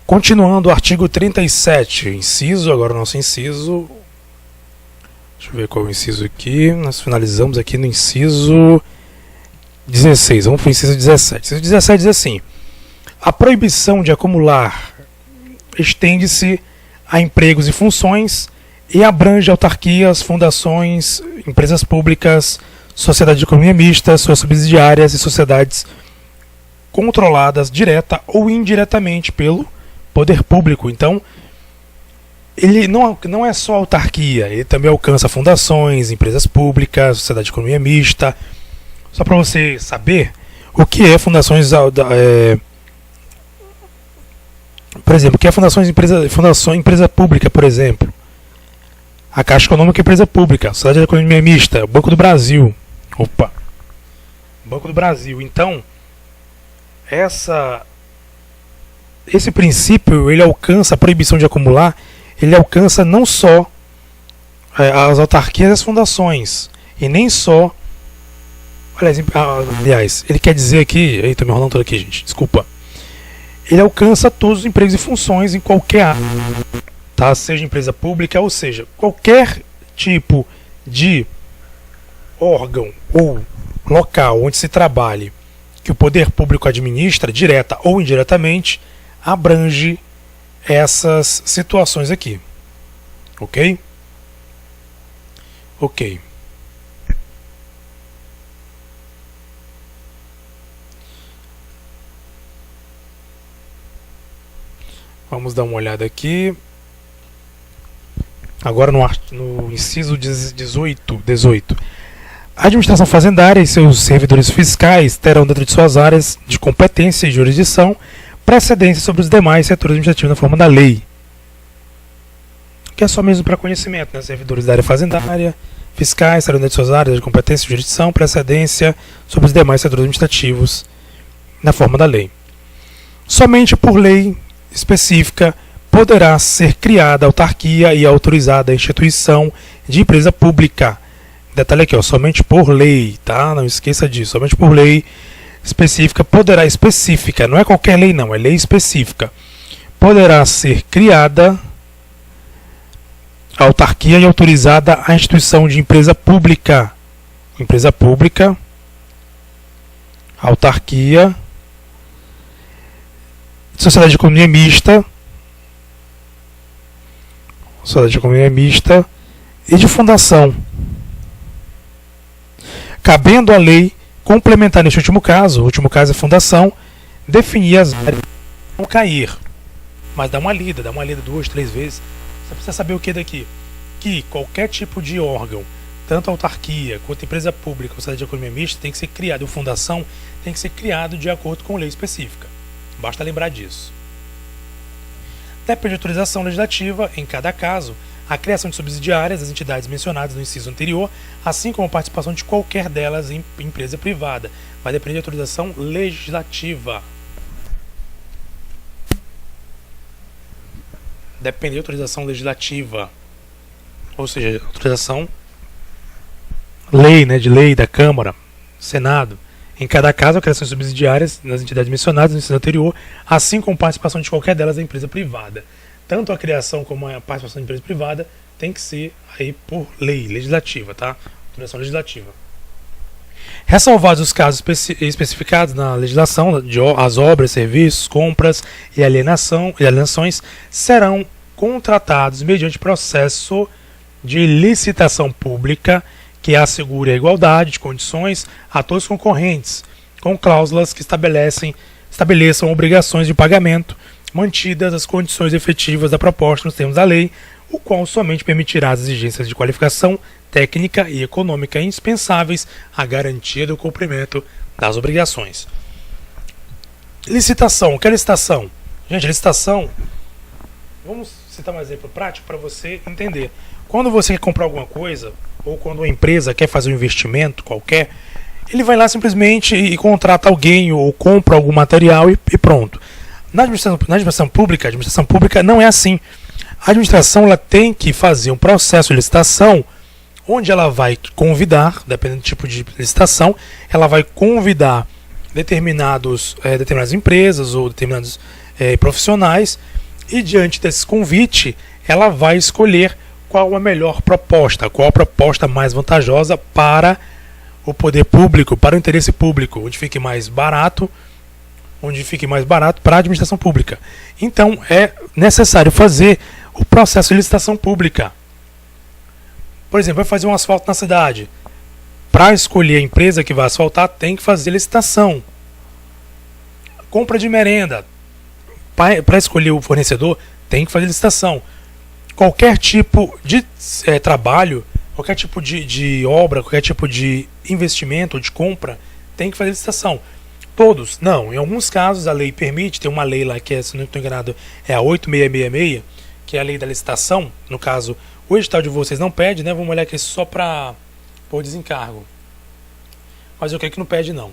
Continuando o artigo 37, inciso, agora o nosso inciso. Deixa eu ver qual é o inciso aqui. Nós finalizamos aqui no inciso 16. Vamos para o inciso 17. O inciso 17 diz assim: a proibição de acumular estende-se a empregos e funções e abrange autarquias, fundações, empresas públicas, sociedade de economia mista, suas subsidiárias e sociedades controladas direta ou indiretamente pelo poder público. Então, ele não é só autarquia, ele também alcança fundações, empresas públicas, sociedade de economia mista. Só para você saber o que é fundações, por exemplo, o que é fundações empresa pública, por exemplo. A Caixa Econômica é empresa pública, a Sociedade de Economia Mista, o Banco do Brasil. Banco do Brasil. Então, esse princípio, ele alcança a proibição de acumular, ele alcança não só as autarquias e as fundações, e nem só, aliás, ele quer dizer aqui, estou me enrolando todo aqui, gente, desculpa, ele alcança todos os empregos e funções em qualquer área, tá? Seja empresa pública, ou seja, qualquer tipo de órgão ou local onde se trabalhe que o poder público administra, direta ou indiretamente, abrange essas situações aqui. Ok? Ok. Vamos dar uma olhada aqui. Agora no inciso 18. A administração fazendária e seus servidores fiscais terão dentro de suas áreas de competência e jurisdição precedência sobre os demais setores administrativos na forma da lei. Que é só mesmo para conhecimento, né? Servidores da área fazendária, fiscais terão dentro de suas áreas de competência e jurisdição precedência sobre os demais setores administrativos na forma da lei. Somente por lei específica poderá ser criada a autarquia e autorizada a instituição de empresa pública. Detalhe aqui, ó, somente por lei, tá? Não esqueça disso, somente por lei específica poderá, específica, não é qualquer lei não, é lei específica, poderá ser criada a autarquia e autorizada a instituição de empresa pública, autarquia, sociedade de economia mista, e de fundação, cabendo à lei complementar neste último caso, o último caso é fundação, definir as áreas não cair. Mas dá uma lida 2, 3 vezes. Você precisa saber o que daqui? Que qualquer tipo de órgão, tanto autarquia quanto empresa pública ou sociedade de economia mista, tem que ser criado, ou fundação, tem que ser criado de acordo com lei específica. Basta lembrar disso. Depende de autorização legislativa, em cada caso, a criação de subsidiárias das entidades mencionadas no inciso anterior, assim como a participação de qualquer delas em empresa privada. Vai depender de autorização legislativa. Depende de autorização legislativa. Ou seja, autorização lei, né, de lei da Câmara, Senado. Em cada caso, a criação de subsidiárias nas entidades mencionadas no inciso anterior, assim como a participação de qualquer delas em empresa privada. Tanto a criação como a participação de empresa privada tem que ser aí por lei legislativa, tá? Autorização legislativa. Ressalvados os casos especificados na legislação, as obras, serviços, compras e alienações serão contratados mediante processo de licitação pública que assegure a igualdade de condições a todos os concorrentes, com cláusulas que estabeleçam obrigações de pagamento, mantidas as condições efetivas da proposta nos termos da lei, o qual somente permitirá as exigências de qualificação técnica e econômica indispensáveis à garantia do cumprimento das obrigações. Licitação. O que é licitação? Gente, licitação, vamos citar um exemplo prático para você entender. Quando você quer comprar alguma coisa, ou quando uma empresa quer fazer um investimento qualquer, ele vai lá simplesmente e contrata alguém ou compra algum material e pronto. Na administração pública não é assim. A administração ela tem que fazer um processo de licitação onde ela vai convidar, dependendo do tipo de licitação, ela vai convidar determinadas empresas ou determinados profissionais, e diante desse convite ela vai escolher qual a melhor proposta, qual a proposta mais vantajosa para o poder público, para o interesse público, onde fique mais barato para a administração pública. Então é necessário fazer o processo de licitação pública. Por exemplo, vai fazer um asfalto na cidade. Para escolher a empresa que vai asfaltar, tem que fazer licitação. Compra de merenda. Para escolher o fornecedor, tem que fazer licitação. Qualquer tipo de trabalho, qualquer tipo de obra, qualquer tipo de investimento ou de compra, tem que fazer licitação. Todos? Não. Em alguns casos a lei permite, tem uma lei lá que, se não estou enganado, é a 8666, que é a lei da licitação. No caso, o edital de vocês não pede, né? Vamos olhar aqui só para por desencargo. Mas eu creio que não pede, não.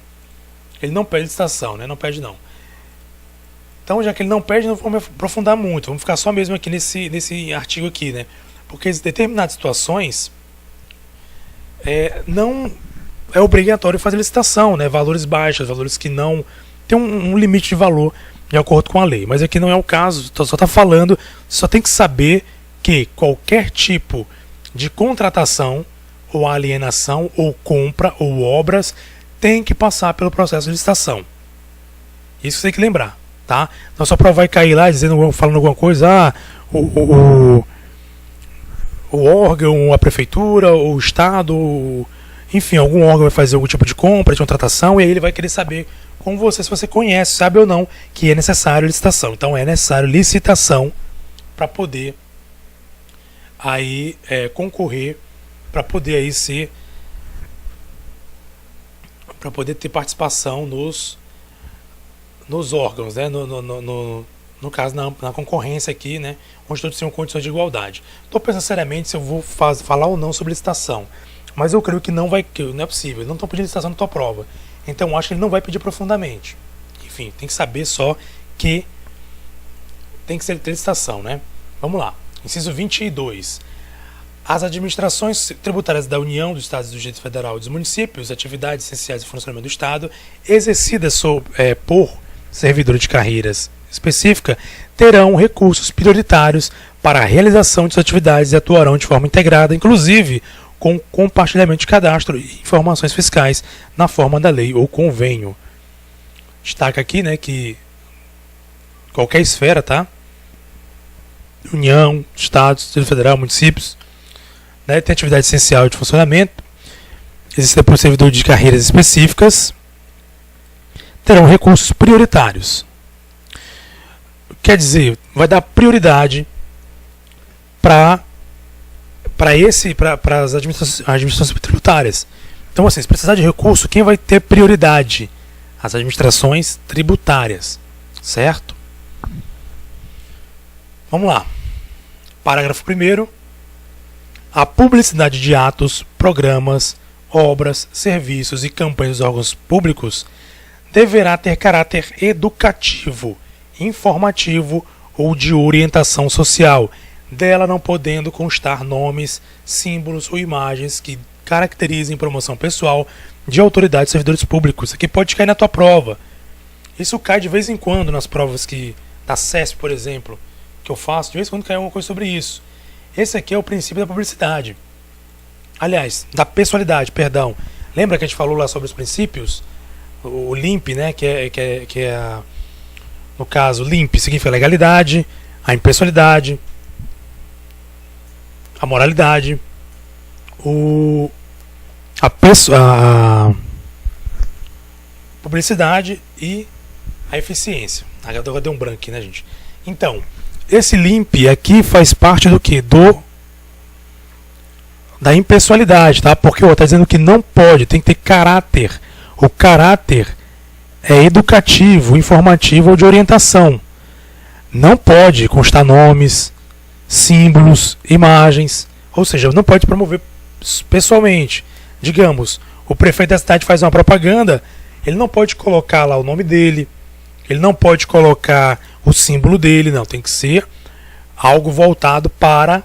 Ele não pede licitação, né? Não pede, não. Então, já que ele não pede, não vamos aprofundar muito. Vamos ficar só mesmo aqui nesse artigo aqui, né? Porque em determinadas situações não é obrigatório fazer licitação, né? Valores baixos, valores que não tem um limite de valor de acordo com a lei. Mas aqui não é o caso, só está falando, só tem que saber que qualquer tipo de contratação ou alienação ou compra ou obras tem que passar pelo processo de licitação. Isso você tem que lembrar, tá? Não só para vai cair lá falando alguma coisa, o órgão, a prefeitura, o estado, enfim, algum órgão vai fazer algum tipo de compra, de contratação, e aí ele vai querer saber com você se você conhece, sabe ou não, que é necessário licitação. Então é necessário licitação para poder aí concorrer, para poder aí ser, para poder ter participação nos órgãos, né? No caso, na concorrência aqui, né? Onde todos tenham condições de igualdade. Estou pensando seriamente se eu vou falar ou não sobre licitação, mas eu creio que não é possível. Eles não estão pedindo licitação na tua prova, então eu acho que ele não vai pedir profundamente. Enfim, tem que saber só que tem que ser licitação, né? Vamos lá. Inciso 22. As administrações tributárias da União, dos Estados, do Distrito Federal e dos municípios, atividades essenciais de funcionamento do Estado, exercidas por servidores de carreiras específica, terão recursos prioritários para a realização de suas atividades e atuarão de forma integrada, inclusive com compartilhamento de cadastro e informações fiscais na forma da lei ou convênio. Destaca aqui, né, que qualquer esfera, tá? União, Estado, Distrito Federal, municípios, né, tem atividade essencial de funcionamento, existe por servidor de carreiras específicas, terão recursos prioritários. Quer dizer, vai dar prioridade para as administrações tributárias. Então, assim, se precisar de recurso, quem vai ter prioridade? As administrações tributárias, certo? Vamos lá. Parágrafo 1º. A publicidade de atos, programas, obras, serviços e campanhas dos órgãos públicos deverá ter caráter educativo, informativo ou de orientação social, dela não podendo constar nomes, símbolos ou imagens que caracterizem promoção pessoal de autoridades e servidores públicos. Aqui pode cair na tua prova. Isso cai de vez em quando nas provas da CESP, por exemplo, que eu faço, de vez em quando cai alguma coisa sobre isso. Esse aqui é o princípio da publicidade. Aliás, da pessoalidade, perdão. Lembra que a gente falou lá sobre os princípios? O LIMP, né, que é no caso, LIMP significa legalidade, a impessoalidade, a moralidade, a publicidade e a eficiência. Agora deu um branco aqui, né, gente? Então, esse LIMP aqui faz parte do que? Da impessoalidade, tá? Porque está dizendo que não pode, tem que ter caráter. O caráter é educativo, informativo ou de orientação. Não pode constar nomes, símbolos, imagens, ou seja, não pode promover pessoalmente. Digamos, o prefeito da cidade faz uma propaganda, ele não pode colocar lá o nome dele, ele não pode colocar o símbolo dele, não, tem que ser algo voltado para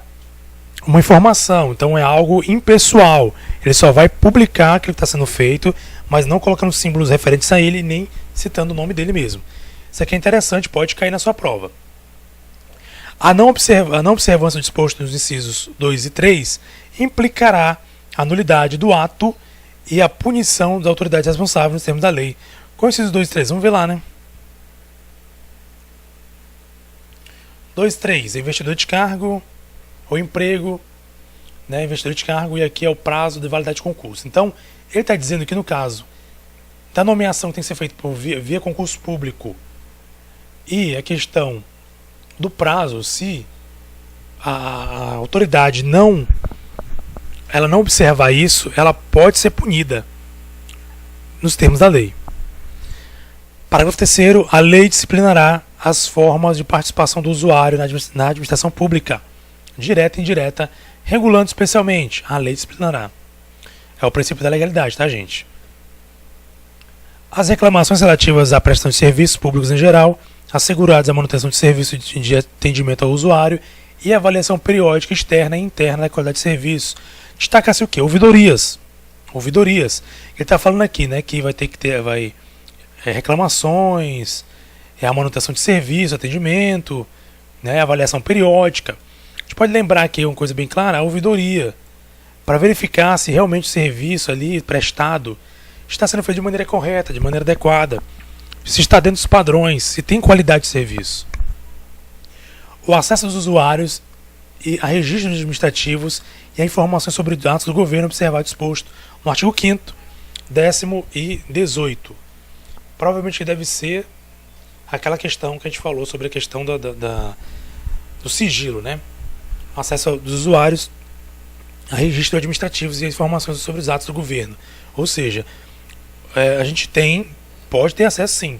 uma informação, então é algo impessoal. Ele só vai publicar aquilo que está sendo feito, mas não colocando símbolos referentes a ele, nem citando o nome dele mesmo. Isso aqui é interessante, pode cair na sua prova. A não observância do disposto nos incisos 2 e 3 implicará a nulidade do ato e a punição das autoridades responsáveis nos termos da lei. Qual é o inciso 2 e 3? Vamos ver lá, né? 2 e 3, investidor de cargo ou emprego, né? Investidor de cargo, e aqui é o prazo de validade de concurso. Então, ele está dizendo que no caso da nomeação que tem que ser feita via concurso público e a questão do prazo, se a autoridade não observar isso, ela pode ser punida nos termos da lei. Parágrafo 3º, a lei disciplinará as formas de participação do usuário na administração pública, direta e indireta, regulando especialmente. A lei disciplinará. É o princípio da legalidade, tá, gente? As reclamações relativas à prestação de serviços públicos em geral, assegurados a manutenção de serviço de atendimento ao usuário e avaliação periódica externa e interna da qualidade de serviço. Destaca-se o quê? Ouvidorias. Ouvidorias. Ele está falando aqui, né, que vai ter que ter reclamações, a manutenção de serviço, atendimento, né, avaliação periódica. A gente pode lembrar aqui uma coisa bem clara, a ouvidoria, para verificar se realmente o serviço ali prestado está sendo feito de maneira correta, de maneira adequada, se está dentro dos padrões, se tem qualidade de serviço. O acesso dos usuários a registros administrativos e a informações sobre os atos do governo observado disposto no artigo 5º, 10º e 18º. Provavelmente deve ser aquela questão que a gente falou sobre a questão do sigilo, né? Acesso dos usuários a registros administrativos e a informações sobre os atos do governo. Ou seja, a gente pode ter acesso sim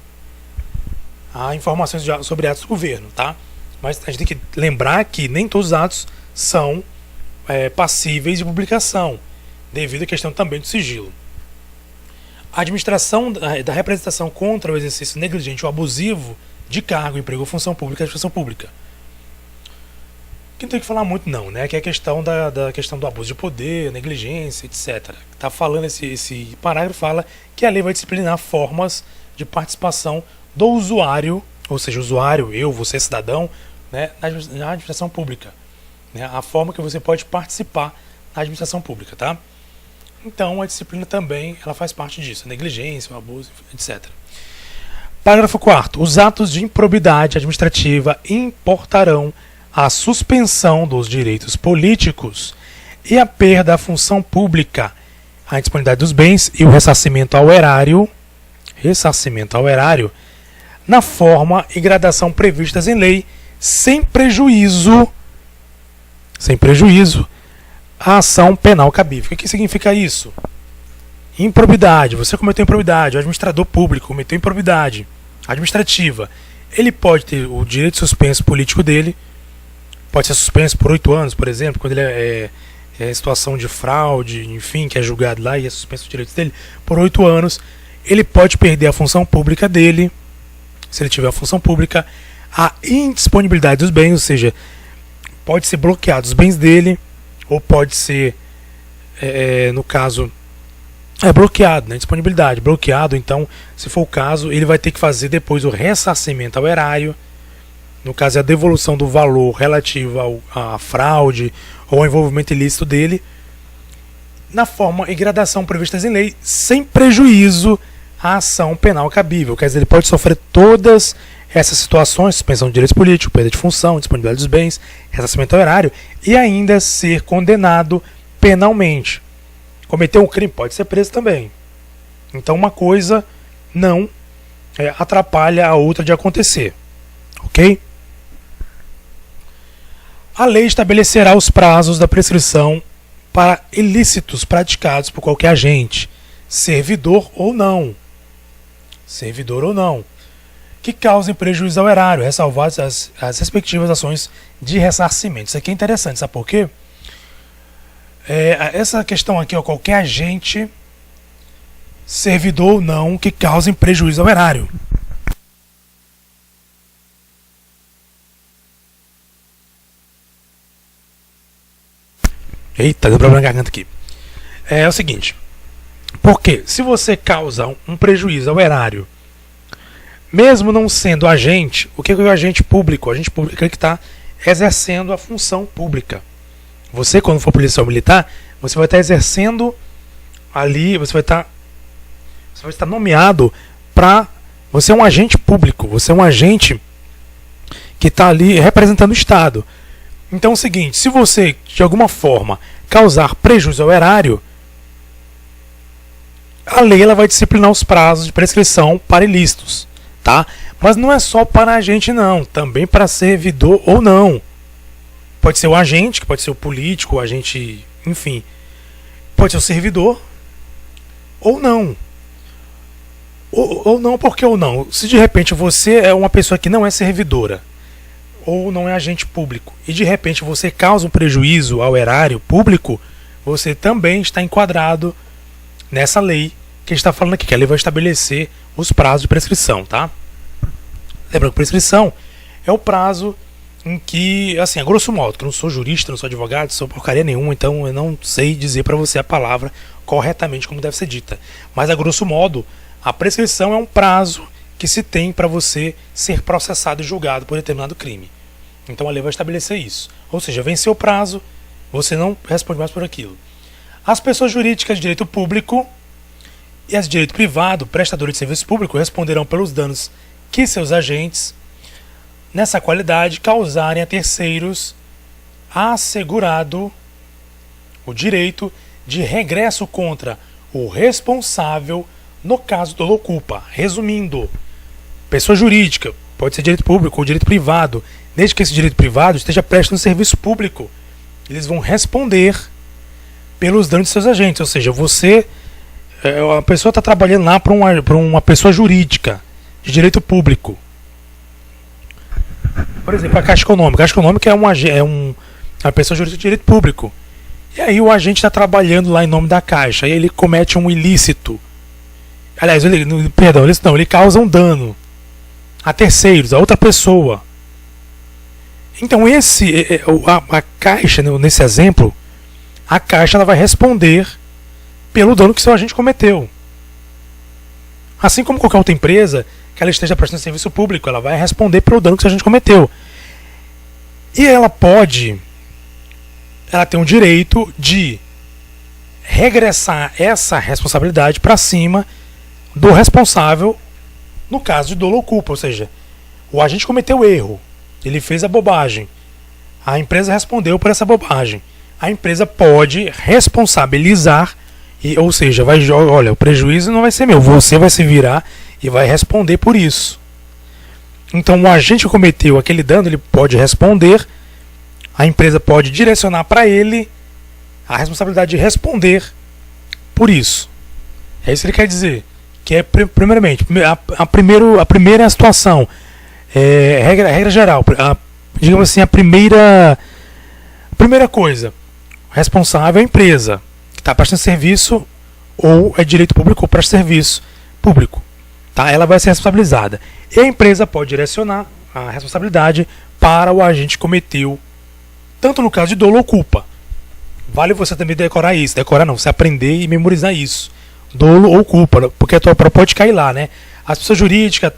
a informações sobre atos do governo, tá? Mas a gente tem que lembrar que nem todos os atos são passíveis de publicação, devido à questão também do sigilo. A administração da representação contra o exercício negligente ou abusivo de cargo, emprego ou função pública, administração pública. Que não tem que falar muito não, né? Que é a questão da questão do abuso de poder, negligência, etc. Tá falando esse parágrafo fala que a lei vai disciplinar formas de participação do usuário, ou seja, usuário, eu, você, cidadão, né, na administração pública, né? A forma que você pode participar na administração pública, tá? Então a disciplina também ela faz parte disso, a negligência, o abuso, etc. Parágrafo 4º. Os atos de improbidade administrativa importarão a suspensão dos direitos políticos e a perda da função pública, a indisponibilidade dos bens e o ressarcimento ao erário, na forma e gradação previstas em lei, sem prejuízo à ação penal cabível. O que significa isso? Improbidade. Você cometeu improbidade, o administrador público cometeu improbidade administrativa. Ele pode ter o direito de suspenso político dele, pode ser suspenso por 8 anos, por exemplo, quando ele é em situação de fraude, enfim, que é julgado lá e é suspenso os direitos dele, por 8 anos. Ele pode perder a função pública dele, se ele tiver a função pública, a indisponibilidade dos bens, ou seja, pode ser bloqueado os bens dele, ou pode ser, no caso, bloqueado, né? Disponibilidade, bloqueado. Então, se for o caso, ele vai ter que fazer depois o ressarcimento ao erário, no caso é a devolução do valor relativo à fraude ou ao envolvimento ilícito dele, na forma e gradação previstas em lei, sem prejuízo à ação penal cabível. Quer dizer, ele pode sofrer todas essas situações, suspensão de direitos políticos, perda de função, disponibilidade dos bens, ressarcimento ao erário, e ainda ser condenado penalmente. Cometeu um crime, pode ser preso também. Então uma coisa não atrapalha a outra de acontecer. Ok? A lei estabelecerá os prazos da prescrição para ilícitos praticados por qualquer agente, servidor ou não, que causem prejuízo ao erário, ressalvadas as respectivas ações de ressarcimento. Isso aqui é interessante, sabe por quê? Essa questão aqui, qualquer agente, servidor ou não, que causem prejuízo ao erário. Eita, deu problema na garganta aqui. É o seguinte, porque se você causa um prejuízo ao erário Mesmo não sendo agente, o que é o agente público? O agente público é aquele que está exercendo a função pública. Você, quando for policial militar, você vai estar exercendo ali, você vai estar nomeado para... Você é um agente público, você é um agente que está ali representando o Estado. Então é o seguinte, se você, de alguma forma, causar prejuízo ao erário, a lei ela vai disciplinar os prazos de prescrição para ilícitos. Tá? Mas não é só para agente não, também para servidor ou não. Pode ser o agente, que pode ser o político, o agente, enfim. Pode ser o servidor ou não. Ou não, por que ou não? Se de repente você é uma pessoa que não é servidora ou não é agente público e de repente você causa um prejuízo ao erário público, você também está enquadrado nessa lei que a gente está falando aqui, que a lei vai estabelecer os prazos de prescrição, tá? Lembrando que prescrição é o prazo em que, assim, a grosso modo, que eu não sou jurista, não sou advogado, não sou porcaria nenhuma, então eu não sei dizer para você a palavra corretamente como deve ser dita. Mas a grosso modo, a prescrição é um prazo que se tem para você ser processado e julgado por determinado crime. Então a lei vai estabelecer isso. Ou seja, venceu o prazo, você não responde mais por aquilo. As pessoas jurídicas de direito público e as de direito privado, prestadores de serviço público, responderão pelos danos que seus agentes, nessa qualidade, causarem a terceiros, assegurado o direito de regresso contra o responsável no caso do dolo culpa. Resumindo, pessoa jurídica, pode ser direito público ou direito privado, desde que esse direito privado esteja prestando serviço público, eles vão responder pelos danos de seus agentes. Ou seja, você, a pessoa está trabalhando lá para uma pessoa jurídica de direito público. Por exemplo, a Caixa Econômica. A Caixa Econômica é uma pessoa jurídica de direito público. E aí o agente está trabalhando lá em nome da Caixa. E ele comete um ilícito. Aliás, ele causa um dano a terceiros, a outra pessoa. Então a Caixa, nesse exemplo, a Caixa ela vai responder pelo dano que seu agente cometeu. Assim como qualquer outra empresa que ela esteja prestando serviço público, ela vai responder pelo dano que seu agente cometeu. E ela tem o direito de regressar essa responsabilidade para cima do responsável no caso de dolo ou culpa. Ou seja, o agente cometeu erro, ele fez a bobagem, a empresa respondeu por essa bobagem. A empresa pode responsabilizar, ou seja, olha, o prejuízo não vai ser meu, você vai se virar e vai responder por isso. Então o agente que cometeu aquele dano, ele pode responder, a empresa pode direcionar para ele a responsabilidade de responder por isso. É isso que ele quer dizer. Que é, primeiramente, a primeira situação, regra geral, digamos assim, a primeira coisa, responsável é a empresa que está prestando serviço, ou é direito público ou presta serviço público. Tá? Ela vai ser responsabilizada. E a empresa pode direcionar a responsabilidade para o agente que cometeu, tanto no caso de dolo ou culpa. Vale você também decorar isso. Decorar não, você aprender e memorizar isso. Dolo ou culpa, porque a tua prova pode cair lá, né? As pessoas jurídicas,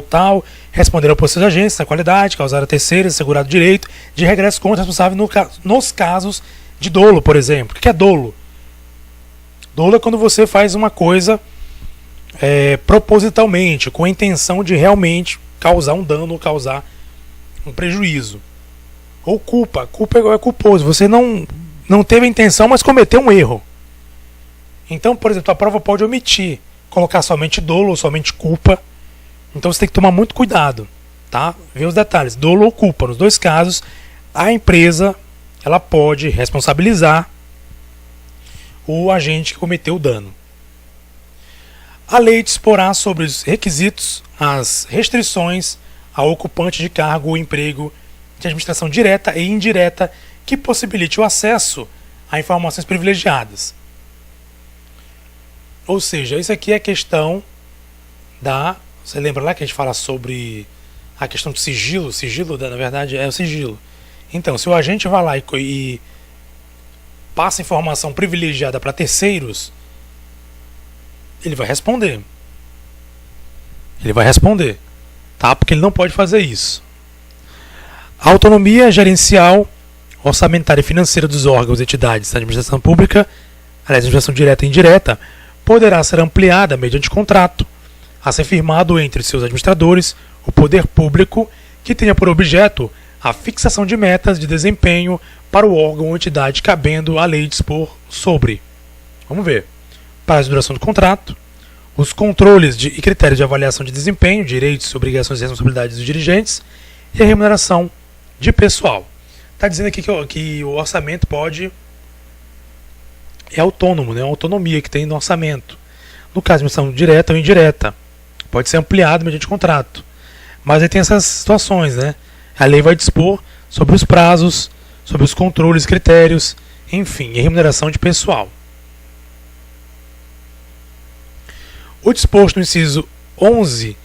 tal, responderam por seus agentes na qualidade, causaram a terceiros, assegurado o direito de regresso contra o responsável nos casos de dolo, por exemplo. O que é dolo? Dolo é quando você faz uma coisa propositalmente, com a intenção de realmente causar um dano ou causar um prejuízo. Ou culpa é culposo, você não teve a intenção, mas cometeu um erro. Então, por exemplo, a prova pode omitir, colocar somente dolo ou somente culpa. Então você tem que tomar muito cuidado, tá? Ver os detalhes, dolo ou culpa. Nos dois casos, a empresa ela pode responsabilizar o agente que cometeu o dano. A lei disporá sobre os requisitos, as restrições ao ocupante de cargo ou emprego de administração direta e indireta que possibilite o acesso a informações privilegiadas. Ou seja, isso aqui é a questão da... Você lembra lá que a gente fala sobre a questão do sigilo? Sigilo, na verdade, é o sigilo. Então, se o agente vai lá e passa informação privilegiada para terceiros, ele vai responder. Ele vai responder. tá? Porque ele não pode fazer isso. A autonomia gerencial, orçamentária e financeira dos órgãos e entidades da administração pública, aliás, administração direta e indireta, poderá ser ampliada mediante contrato a ser firmado entre seus administradores, o poder público, que tenha por objeto a fixação de metas de desempenho para o órgão ou entidade cabendo à lei dispor sobre. Vamos ver. Prazo de duração do contrato, os controles e critérios de avaliação de desempenho, direitos, obrigações e responsabilidades dos dirigentes e a remuneração de pessoal. Está dizendo aqui que o orçamento é autônomo, né? É uma autonomia que tem no orçamento. No caso de administração direta ou indireta, pode ser ampliado mediante contrato. Mas aí tem essas situações, né? A lei vai dispor sobre os prazos, sobre os controles, critérios, enfim, e remuneração de pessoal. O disposto no inciso 11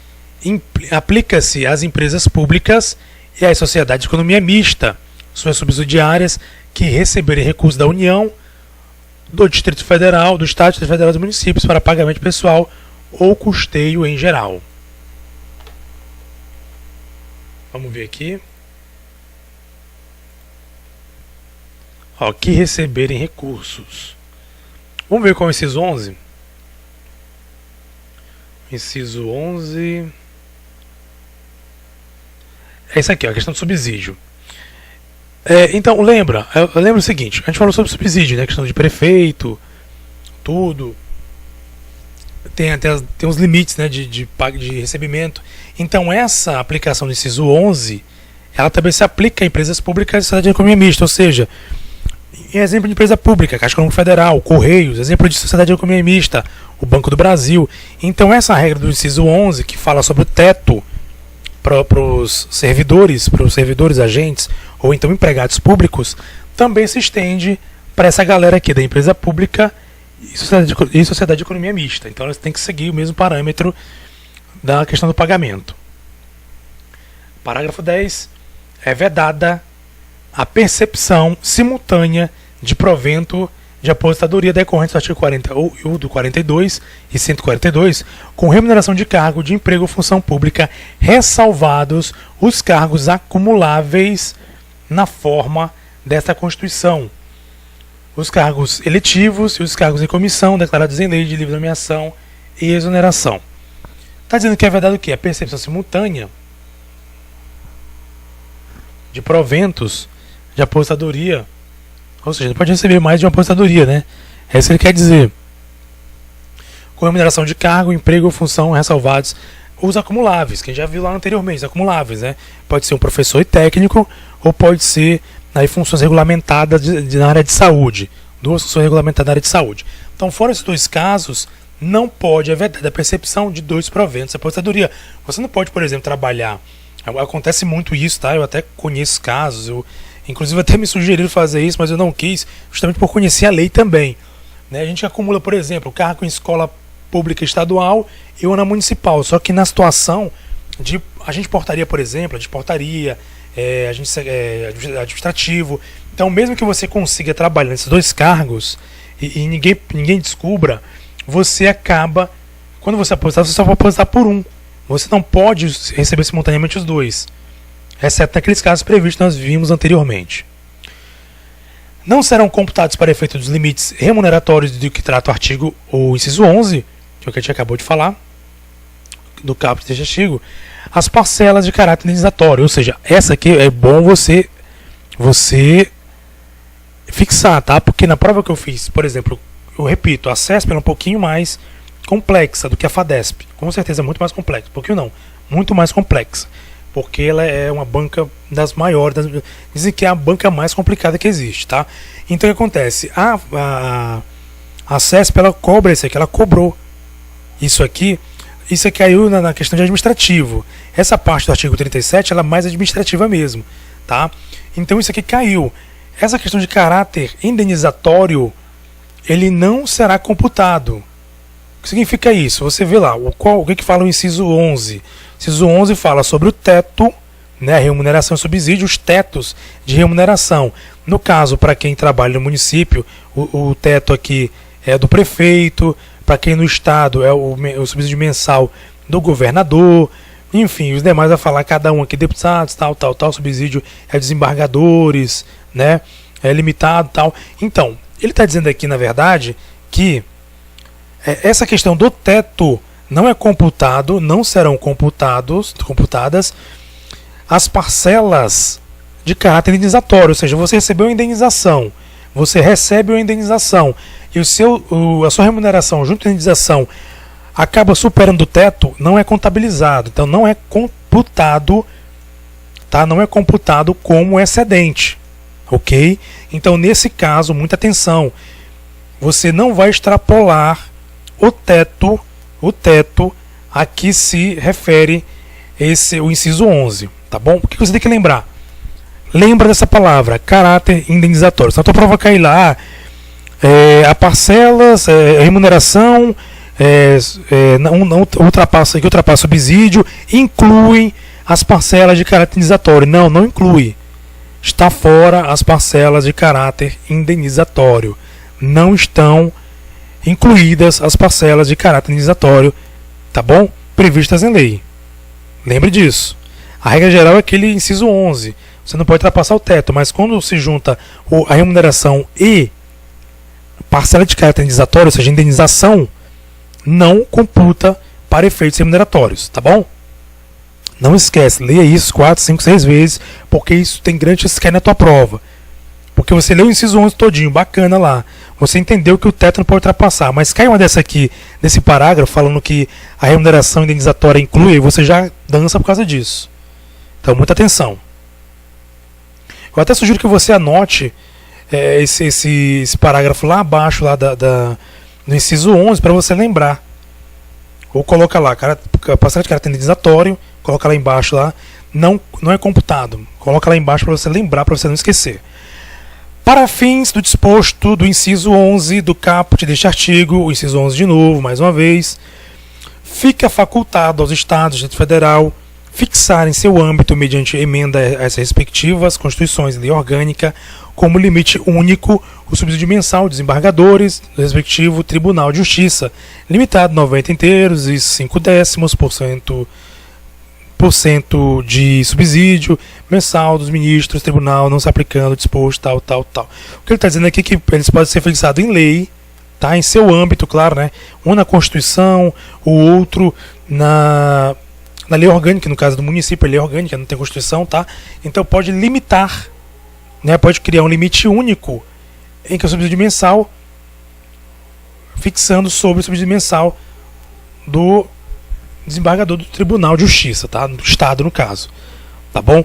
aplica-se às empresas públicas e às sociedades de economia mista, suas subsidiárias, que receberem recursos da União, do Distrito Federal, do Estado, do Distrito Federal e dos municípios para pagamento pessoal ou custeio em geral. Vamos ver aqui. Ó, que receberem recursos. Vamos ver qual é o inciso 11? Inciso 11... é isso aqui, ó, a questão do subsídio. Então, lembra o seguinte, a gente falou sobre subsídio, né, questão de prefeito, tudo. Tem os limites, né, de recebimento. Então, essa aplicação do inciso 11, ela também se aplica a empresas públicas e sociedade de economia mista, ou seja, exemplo de empresa pública, Caixa Econômica Federal, Correios, exemplo de sociedade de economia mista, o Banco do Brasil. Então, essa regra do inciso 11, que fala sobre o teto para os servidores, agentes ou então empregados públicos, também se estende para essa galera aqui da empresa pública e sociedade de economia mista. Então elas têm que seguir o mesmo parâmetro da questão do pagamento. Parágrafo 10. É vedada a percepção simultânea de provento de aposentadoria decorrentes do artigo 40 ou do 42 e 142, com remuneração de cargo de emprego ou função pública, ressalvados os cargos acumuláveis na forma desta Constituição, os cargos eletivos e os cargos em comissão declarados em lei de livre nomeação e exoneração. Está dizendo que é verdade o quê? A percepção simultânea de proventos de aposentadoria, ou seja, não pode receber mais de uma aposentadoria, né? É isso que ele quer dizer. Com remuneração de cargo, emprego ou função ressalvados os acumuláveis, que a gente já viu lá anteriormente, os acumuláveis, né? Pode ser um professor e técnico, ou pode ser aí, funções regulamentadas na área de saúde. Duas funções regulamentadas na área de saúde. Então, fora esses dois casos, não pode haver a percepção de dois proventos de aposentadoria. Você não pode, por exemplo, trabalhar. Acontece muito isso, tá? Eu até conheço casos, inclusive até me sugeriram fazer isso, mas eu não quis, justamente por conhecer a lei também. Né? A gente acumula, por exemplo, cargo em escola pública estadual e uma na municipal. Só que na situação de agente portaria, por exemplo, administrativo. Então, mesmo que você consiga trabalhar nesses dois cargos e ninguém descubra, você acaba, quando você aposentar, você só vai aposentar por um. Você não pode receber simultaneamente os dois, exceto naqueles casos previstos que nós vimos anteriormente. Não serão computados para efeito dos limites remuneratórios do que trata o artigo, o inciso 11, que é o que a gente acabou de falar, do caput deste artigo, as parcelas de caráter indenizatório. Ou seja, essa aqui é bom você fixar, tá? Porque na prova que eu fiz, por exemplo, eu repito, a CESP é um pouquinho mais complexa do que a FADESP. Com certeza muito mais complexa. Um pouquinho não, muito mais complexa. Porque ela é uma banca das maiores, dizem que é a banca mais complicada que existe, tá? Então o que acontece? A CESP, ela cobra isso aqui, ela cobrou isso aqui caiu na questão de administrativo. Essa parte do artigo 37, ela é mais administrativa mesmo, tá? Então isso aqui caiu. Essa questão de caráter indenizatório, ele não será computado. O que significa isso? Você vê lá, o que fala o inciso 11? O inciso 11 fala sobre o teto, né, remuneração e subsídio, os tetos de remuneração. No caso, para quem trabalha no município, o teto aqui é do prefeito. Para quem no estado é o subsídio mensal do governador. Enfim, os demais vai falar cada um aqui, deputados, tal, subsídio é desembargadores, né? É limitado, tal. Então, ele está dizendo aqui, na verdade, que essa questão do teto não é computado, não serão computadas as parcelas de caráter indenizatório, ou seja, você recebeu uma indenização, você recebe uma indenização e a sua remuneração junto à indenização acaba superando o teto, não é contabilizado, então não é computado, tá? Não é computado como excedente, ok? Então nesse caso, muita atenção, você não vai extrapolar o teto a que se refere o inciso 11, tá bom? O que você tem que lembrar? Lembra dessa palavra, caráter indenizatório. Só para provocar aí lá, a parcelas, a remuneração, não ultrapassa o subsídio, inclui as parcelas de caráter indenizatório. Não inclui. Está fora as parcelas de caráter indenizatório. Não estão incluídas as parcelas de caráter indenizatório, tá bom? Previstas em lei. Lembre disso. A regra geral é aquele inciso 11. Você não pode ultrapassar o teto, mas quando se junta a remuneração e parcela de caráter indenizatório, ou seja, indenização, não computa para efeitos remuneratórios, tá bom? Não esquece, leia isso 4, 5, 6 vezes, porque isso tem grande chance de cair na tua prova. Porque você leu o inciso 11 todinho, bacana lá. Você entendeu que o teto não pode ultrapassar, mas cai uma dessa aqui, desse parágrafo, falando que a remuneração indenizatória inclui, e você já dança por causa disso. Então, muita atenção. Eu até sugiro que você anote esse parágrafo lá abaixo lá no inciso 11 para você lembrar. Ou coloca lá, parcela de caráter indenizatório, coloca lá embaixo lá, não é computado. Coloca lá embaixo para você lembrar, para você não esquecer. Para fins do disposto do inciso 11 do caput deste artigo, o inciso 11 de novo, mais uma vez, fica facultado aos Estados, Distrito Federal, fixar em seu âmbito, mediante emenda às respectivas Constituições e lei orgânica, como limite único o subsídio mensal de desembargadores do respectivo Tribunal de Justiça, limitado 90 inteiros e 0,5% de subsídio mensal dos ministros, tribunal não se aplicando, disposto, tal. O que ele está dizendo aqui é que eles podem ser fixados em lei, tá? Em seu âmbito, claro, né? Um na Constituição, o outro na lei orgânica, no caso do município, a lei orgânica não tem Constituição, tá? Então pode limitar, né? Pode criar um limite único em que o subsídio mensal, fixando sobre o subsídio mensal do desembargador do Tribunal de Justiça, tá? Do Estado, no caso. Tá bom?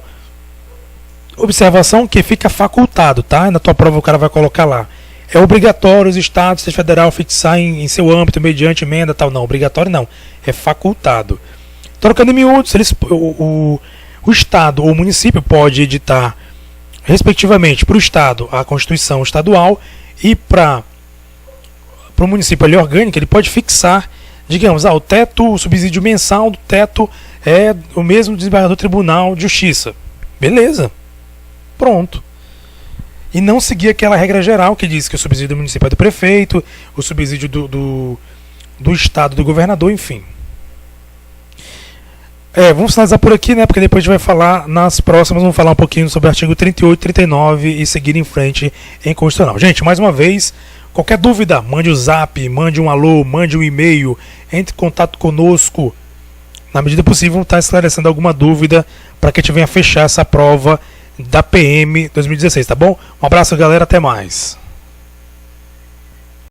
Observação que fica facultado, tá? Na tua prova o cara vai colocar lá. É obrigatório os Estados, Distrito Federal fixar em seu âmbito, mediante emenda, tal. Não, obrigatório não. É facultado. Trocando em miúdos, o Estado ou o município pode editar, respectivamente, para o Estado a Constituição Estadual e para o município a lei orgânica, ele pode fixar, digamos, o teto, o subsídio mensal do teto é o mesmo do desembargador do Tribunal de Justiça. Beleza. Pronto. E não seguir aquela regra geral que diz que o subsídio do município é do prefeito, o subsídio do Estado, do governador, enfim. Vamos finalizar por aqui, né? Porque depois a gente vai falar nas próximas, vamos falar um pouquinho sobre o artigo 38, 39 e seguir em frente em Constitucional. Gente, mais uma vez, qualquer dúvida, mande um zap, mande um alô, mande um e-mail, entre em contato conosco. Na medida possível, vamos estar esclarecendo alguma dúvida para que a gente venha fechar essa prova da PM 2016, tá bom? Um abraço, galera, até mais.